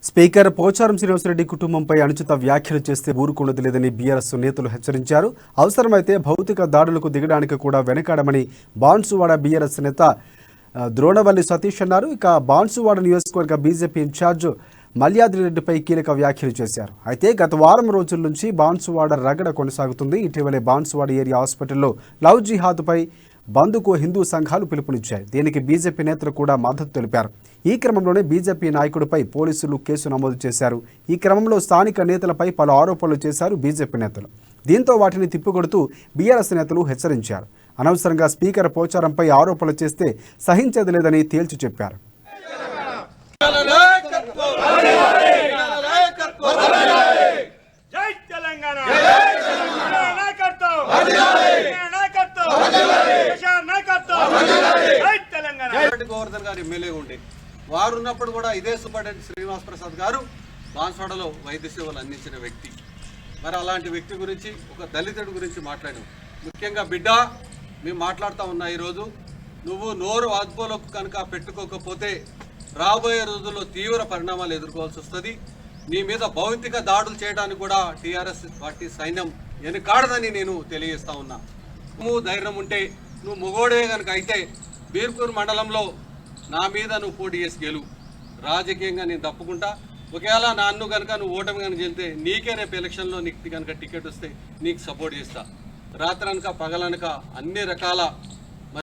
Speaker Pocharam Srinivasa Reddy కుటుంబంపై అనుచిత వ్యాఖ్యలు చేస్తే ఊరుకున్నది లేదని బీఆర్ఎస్ నేతలు హెచ్చరించారు. అవసరమైతే భౌతిక దాడులకు దిగడానికి కూడా వెనకాడమని బాన్సువాడ బీఆర్ఎస్ నేత ద్రోణవల్లి సతీష్ అన్నారు. ఇక బాన్సువాడ నియోజకవర్గ బీజేపీ ఇన్ఛార్జ్ మల్యాద్రిరెడ్డిపై కీలక వ్యాఖ్యలు చేశారు. అయితే గత వారం రోజుల నుంచి బాన్సువాడ రగడ కొనసాగుతుంది. ఇటీవలే బాన్సువాడ ఏరియా హాస్పిటల్లో లవ్ జిహాద్పై బంద్కు హిందూ సంఘాలు పిలుపునిచ్చాయి. దీనికి బీజేపీ నేతలు కూడా మద్దతు తెలిపారు. ఈ క్రమంలోనే బీజేపీ నాయకుడిపై పోలీసులు కేసు నమోదు చేశారు. ఈ క్రమంలో స్థానిక నేతలపై పలు ఆరోపణలు చేశారు బీజేపీ నేతలు. దీంతో వాటిని తిప్పికొడుతూ బీఆర్ఎస్ నేతలు హెచ్చరించారు. అనవసరంగా స్పీకర్ పోచారంపై ఆరోపణలు చేస్తే సహించేది లేదని తేల్చి చెప్పారు. గోవర్ధన్ గారు ఎమ్మెల్యేగా ఉండే వారు ఉన్నప్పుడు కూడా ఇదే సూపరింటెండెంట్ శ్రీనివాస్ ప్రసాద్ గారు బాన్స్వాడలో వైద్య సేవలు అందించిన వ్యక్తి. మరి అలాంటి వ్యక్తి గురించి, ఒక దళితుడి గురించి మాట్లాడాం. ముఖ్యంగా బిడ్డ, మేము మాట్లాడుతూ ఉన్నా ఈరోజు, నువ్వు నోరు అదుపులోకి కనుక పెట్టుకోకపోతే రాబోయే రోజుల్లో తీవ్ర పరిణామాలు ఎదుర్కోవాల్సి వస్తుంది. నీ మీద భౌతిక దాడులు చేయడానికి కూడా టీఆర్ఎస్ పార్టీ సైన్యం వెనుకాడదని నేను తెలియజేస్తా ఉన్నా. నువ్వు ధైర్యం ఉంటే, నువ్వు మొగోడే కనుక అయితే బీర్పూర్ మండలంలో నా మీద నువ్వు పోటీ చేసి గెలు. రాజకీయంగా నేను తప్పుకుంటా. ఒకవేళ నన్ను కనుక నువ్వు ఓటమి కనుక వెళ్తే నీకే రేపు ఎలక్షన్లో నీకు కనుక టికెట్ వస్తే నీకు సపోర్ట్ చేస్తా. రాత్రనక పగలనక అన్ని రకాల